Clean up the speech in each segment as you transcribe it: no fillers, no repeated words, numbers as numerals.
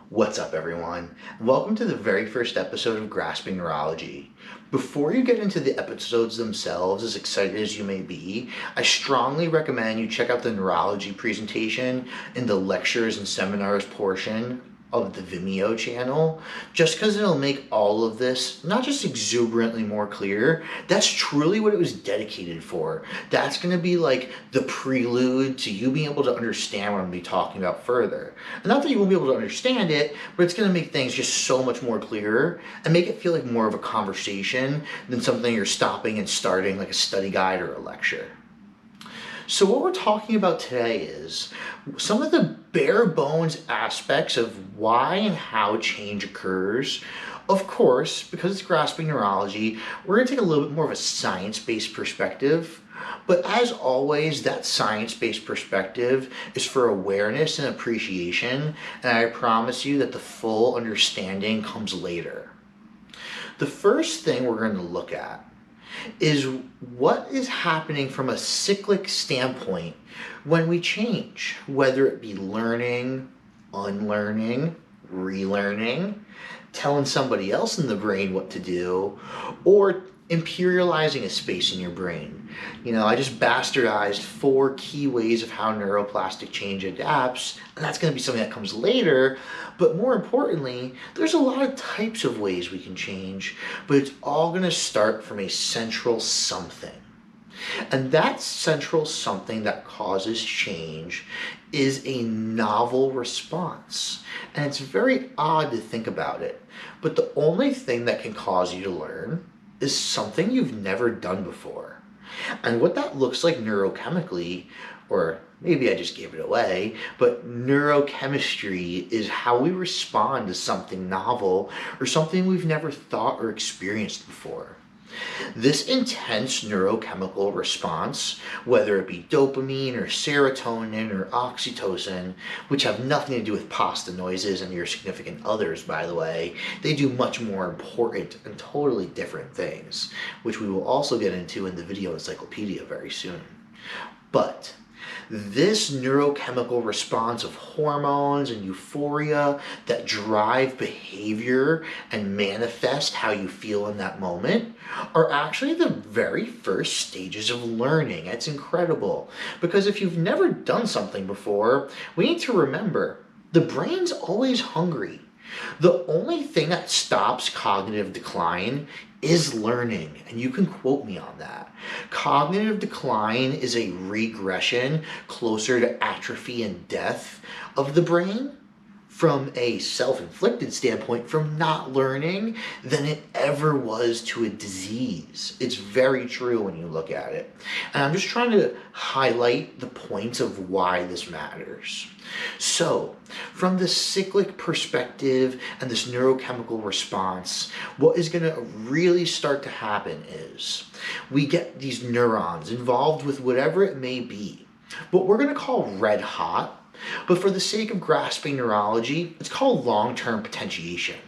What's up, everyone? Welcome to the very first episode of Grasping Neurology. Before you get into the episodes themselves, as excited as you may be, I strongly recommend you check out the neurology presentation in the lectures and seminars portion of the Vimeo channel, just because it'll make all of this not just exuberantly more clear. That's truly what it was dedicated for. That's going to be like the prelude to you being able to understand what I'm going to be talking about further. And not that you won't be able to understand it, but it's going to make things just so much more clearer and make it feel like more of a conversation than something you're stopping and starting like a study guide or a lecture. So what we're talking about today is some of the bare bones aspects of why and how change occurs. Of course, because it's grasping neurology, we're going to take a little bit more of a science-based perspective. But as always, that science-based perspective is for awareness and appreciation, and I promise you that the full understanding comes later. The first thing we're going to look at is what is happening from a cyclic standpoint when we change, whether it be learning, unlearning, relearning, telling somebody else in the brain what to do, or imperializing a space in your brain. I just bastardized 4 key ways of how neuroplastic change adapts, and that's going to be something that comes later. But more importantly, there's a lot of types of ways we can change, but it's all going to start from a central something. And that central something that causes change is a novel response. And it's very odd to think about it, but the only thing that can cause you to learn is something you've never done before. And what that looks like neurochemically, or maybe I just gave it away, but neurochemistry is how we respond to something novel or something we've never thought or experienced before. This intense neurochemical response, whether it be dopamine or serotonin or oxytocin, which have nothing to do with pasta noises and your significant others, by the way, they do much more important and totally different things, which we will also get into in the video encyclopedia very soon. But this neurochemical response of hormones and euphoria that drive behavior and manifest how you feel in that moment are actually the very first stages of learning. It's incredible, because if you've never done something before, we need to remember the brain's always hungry. The only thing that stops cognitive decline is learning, and you can quote me on that. Cognitive decline is a regression closer to atrophy and death of the brain from a self-inflicted standpoint from not learning than it ever was to a disease. It's very true when you look at it. And I'm just trying to highlight the points of why this matters. So, from the cyclic perspective and this neurochemical response, what is going to really start to happen is we get these neurons involved with whatever it may be, what we're going to call red hot. But for the sake of grasping neurology, it's called long-term potentiation,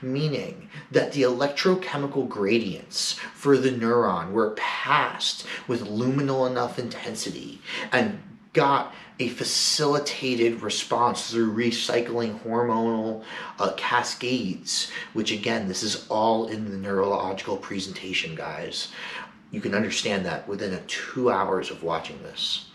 meaning that the electrochemical gradients for the neuron were passed with luminal enough intensity and got a facilitated response through recycling hormonal cascades, which again, this is all in the neurological presentation, guys. You can understand that within 2 hours of watching this.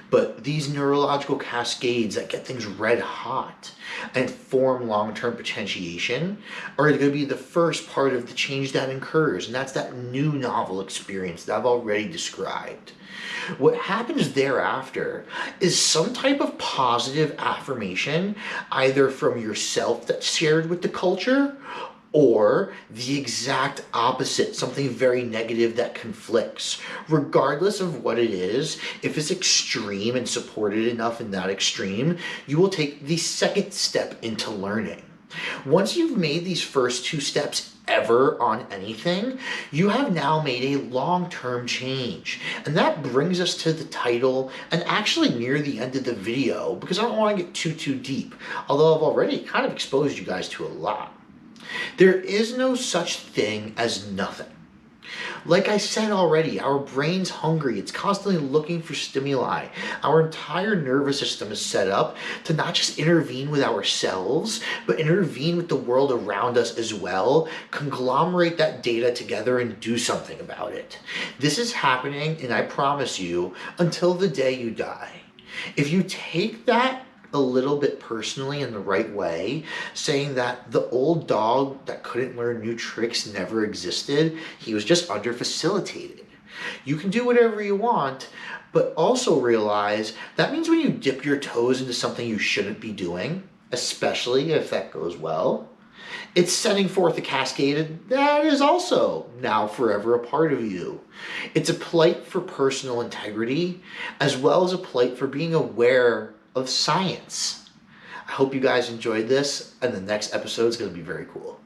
But these neurological cascades that get things red hot and form long-term potentiation are going to be the first part of the change that occurs, and that's that new novel experience that I've already described. What happens thereafter is some type of positive affirmation, either from yourself that's shared with the culture, or the exact opposite, something very negative that conflicts. Regardless of what it is, if it's extreme and supported enough in that extreme, you will take the second step into learning. Once you've made these first 2 steps ever on anything, you have now made a long-term change. And that brings us to the title, and actually near the end of the video, because I don't want to get too deep, although I've already kind of exposed you guys to a lot. There is no such thing as nothing. Like I said already, our brain's hungry. It's constantly looking for stimuli. Our entire nervous system is set up to not just intervene with ourselves, but intervene with the world around us as well, conglomerate that data together and do something about it. This is happening, and I promise you, until the day you die. If you take that a little bit personally in the right way, saying that the old dog that couldn't learn new tricks never existed, he was just under facilitated. You can do whatever you want, but also realize that means when you dip your toes into something you shouldn't be doing, especially if that goes well, it's setting forth a cascade that is also now forever a part of you. It's a plight for personal integrity, as well as a plight for being aware of science. I hope you guys enjoyed this, and the next episode is going to be very cool.